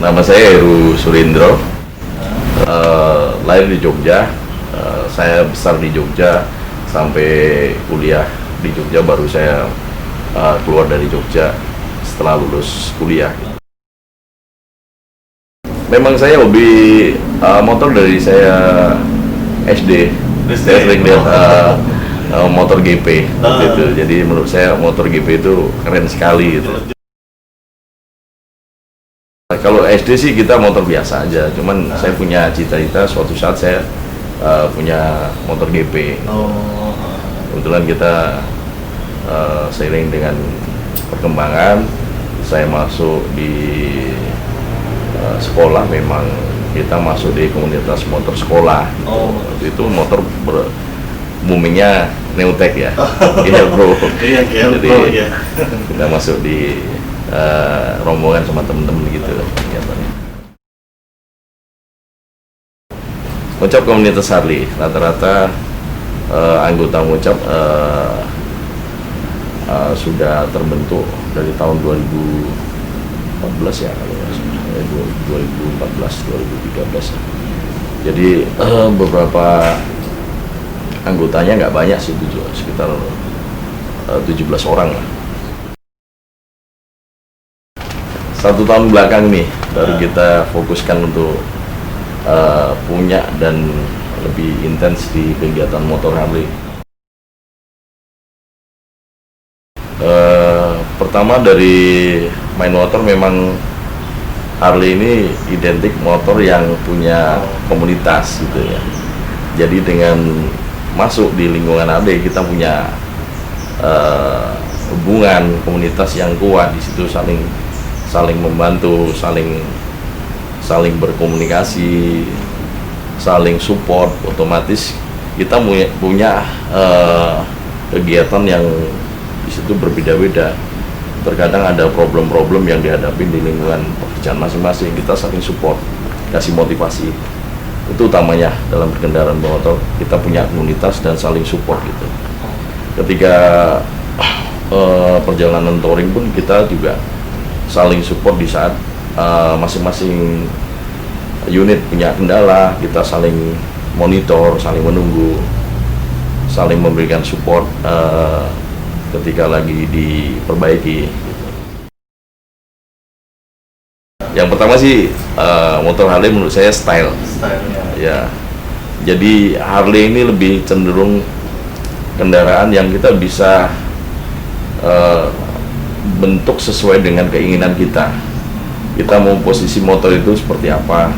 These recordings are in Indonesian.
Nama saya Heru Surindro, lahir di Jogja. Saya besar di Jogja sampai kuliah di Jogja, baru saya keluar dari Jogja setelah lulus kuliah. Memang saya hobi motor dari saya SD. Saya sering lihat motor GP gitu. Jadi menurut saya motor GP itu keren sekali gitu. Kalau SD sih kita motor biasa aja, cuman saya punya cita-cita suatu saat saya punya motor GP. Kebetulan kita seiring dengan perkembangan, saya masuk di sekolah, memang kita masuk di komunitas motor sekolah. Waktu itu motor boomingnya Neotek ya, Bro. Jadi kita masuk di rombongan sama temen-temen gitu kegiatannya. Mocap komunitas Harley, rata-rata anggota Mocap sudah terbentuk dari tahun 2014 ya, kalau 2014-2013. Jadi beberapa anggotanya nggak banyak sih, sekitar 17 orang lah. 1 tahun belakang nih baru kita fokuskan untuk punya dan lebih intens di kegiatan motor Harley. Pertama dari main motor, memang Harley ini identik motor yang punya komunitas gitu ya. Jadi dengan masuk di lingkungan Harley, kita punya hubungan komunitas yang kuat di situ, saling membantu, saling berkomunikasi, saling support. Otomatis kita punya kegiatan yang di situ berbeda-beda. Terkadang ada problem-problem yang dihadapi di lingkungan pekerjaan masing-masing, kita saling support, kasih motivasi. Itu utamanya dalam berkendaraan motor, kita punya komunitas dan saling support gitu. Ketika perjalanan touring pun kita juga saling support di saat masing-masing unit punya kendala, kita saling monitor, saling menunggu, saling memberikan support ketika lagi diperbaiki gitu. Yang pertama sih motor Harley menurut saya style ya. Jadi Harley ini lebih cenderung kendaraan yang kita bisa bentuk sesuai dengan keinginan kita. Kita mau posisi motor itu seperti apa,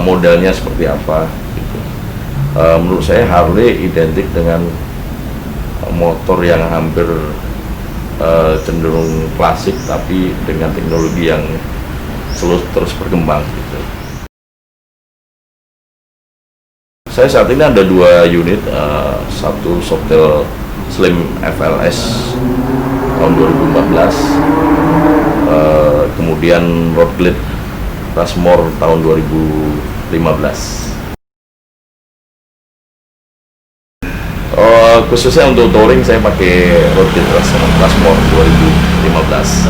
modelnya seperti apa gitu. Menurut saya Harley identik dengan motor yang hampir cenderung klasik, tapi dengan teknologi yang terus berkembang gitu. Saya saat ini ada 2 unit, satu Softail Slim FLS tahun 2014, kemudian Road Glide Rushmore tahun 2015. Khususnya untuk touring saya pakai Road Glide Rushmore 2015.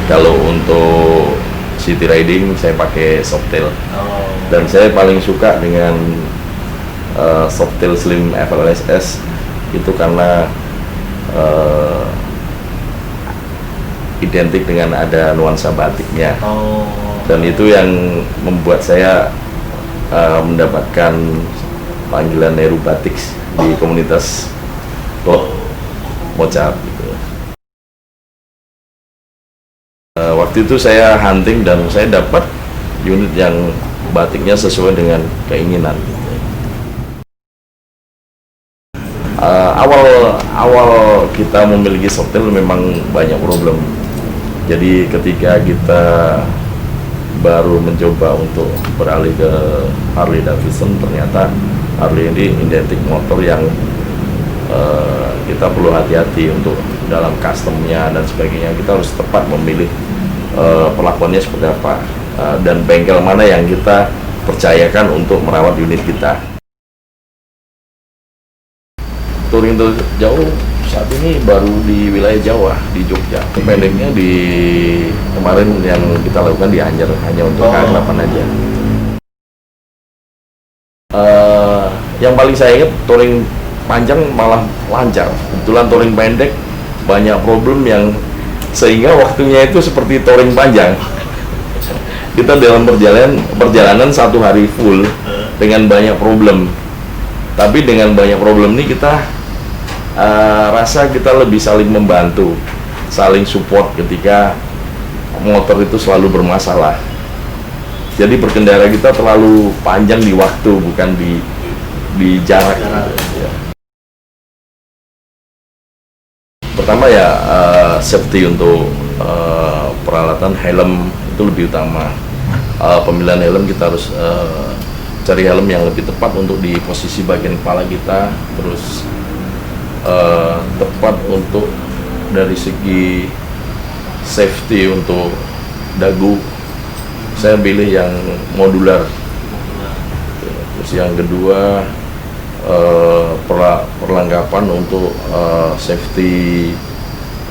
Kalau untuk city riding saya pakai Softail. Dan saya paling suka dengan Softail Slim FLS itu karena identik dengan ada nuansa batiknya. Dan itu yang membuat saya mendapatkan panggilan Heru Batik di komunitas Mocap gitu. Waktu itu saya hunting dan saya dapat unit yang batiknya sesuai dengan keinginan gitu. Awal kita memiliki Softail memang banyak problem. Jadi ketika kita baru mencoba untuk beralih ke Harley Davidson, ternyata Harley ini identik motor yang kita perlu hati-hati untuk dalam customnya dan sebagainya. Kita harus tepat memilih perlakuannya seperti apa, dan bengkel mana yang kita percayakan untuk merawat unit kita. Touring jauh saat ini baru di wilayah Jawa, di Jogja. Pendeknya di kemarin yang kita lakukan di Anyer, hanya untuk keakraban aja. Yang paling saya ingat touring panjang malah lancar. Kebetulan touring pendek banyak problem yang sehingga waktunya itu seperti touring panjang. Kita dalam perjalanan 1 hari full dengan banyak problem. Tapi dengan banyak problem ini kita rasa kita lebih saling membantu, saling support ketika motor itu selalu bermasalah. Jadi berkendara kita terlalu panjang di waktu, bukan di jarak. Ya. Pertama ya safety untuk peralatan helm itu lebih utama. Pemilihan helm kita harus cari helm yang lebih tepat untuk di posisi bagian kepala kita, terus tepat untuk dari segi safety untuk dagu. Saya pilih yang modular. Terus yang kedua perlengkapan untuk safety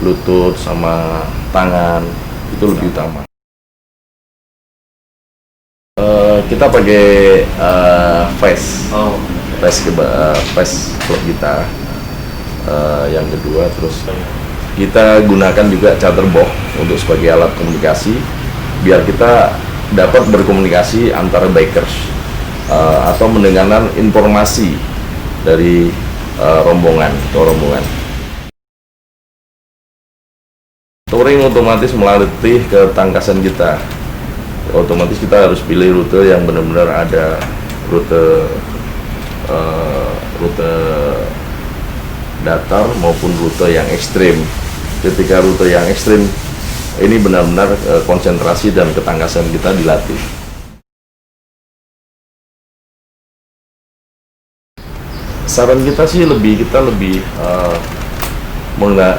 lutut sama tangan itu lebih utama. Kita pakai face klub kita. Yang kedua, terus kita gunakan juga chatterbox untuk sebagai alat komunikasi biar kita dapat berkomunikasi antara bikers atau mendengarkan informasi dari rombongan. Touring otomatis melatih ketangkasan kita. Otomatis kita harus pilih rute yang benar-benar ada rute datar maupun rute yang ekstrim. Ketika rute yang ekstrim ini benar-benar konsentrasi dan ketangkasan kita dilatih. Saran kita sih kita lebih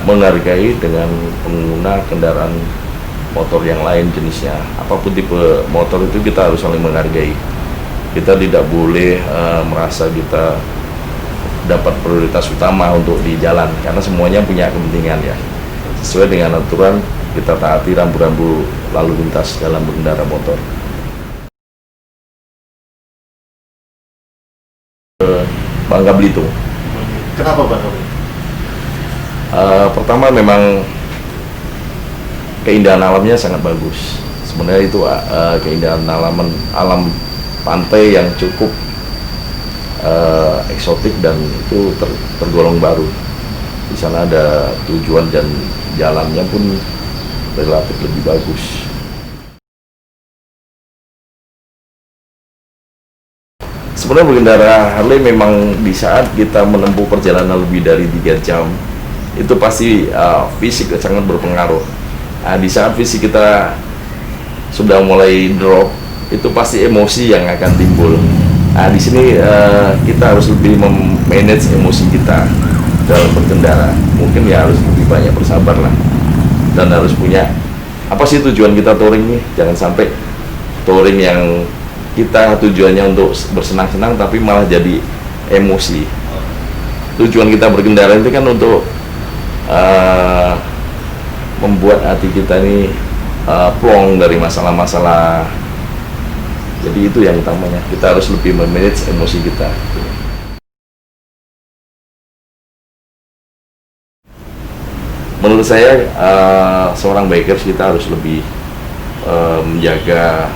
menghargai dengan pengguna kendaraan motor yang lain jenisnya. Apapun tipe motor itu kita harus saling menghargai. Kita tidak boleh merasa kita dapat prioritas utama untuk di jalan, karena semuanya punya kepentingan ya. Sesuai dengan aturan, kita taati rambu-rambu lalu lintas dalam berkendara motor. Bangka Belitung. Kenapa Bangka Belitung? Pertama memang keindahan alamnya sangat bagus. Sebenarnya itu keindahan alam pantai yang cukup eksotik dan itu tergolong baru. Di sana ada tujuan dan jalannya pun relatif lebih bagus. Sebenarnya berkendara Harley memang di saat kita menempuh perjalanan lebih dari 3 jam itu pasti fisik sangat berpengaruh. Di saat fisik kita sudah mulai drop, itu pasti emosi yang akan timbul. Di sini kita harus lebih memanage emosi kita dalam berkendara. Mungkin ya harus lebih banyak bersabar lah, dan harus punya apa sih tujuan kita touring nih. Jangan sampai touring yang kita tujuannya untuk bersenang-senang tapi malah jadi emosi. Tujuan kita berkendara itu kan untuk membuat hati kita ini plong dari masalah-masalah. Jadi itu yang utamanya, kita harus lebih memanage emosi kita. Menurut saya seorang bikers kita harus lebih menjaga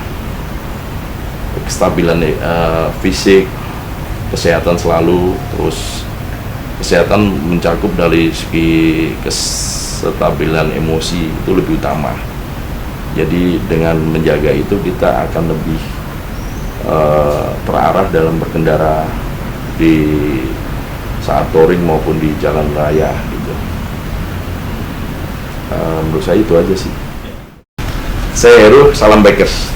kestabilan fisik, kesehatan selalu, terus kesehatan mencakup dari segi kestabilan emosi itu lebih utama. Jadi dengan menjaga itu kita akan lebih terarah dalam berkendara di saat touring maupun di jalan raya gitu. Menurut saya itu aja sih. Saya Heru, salam bikers.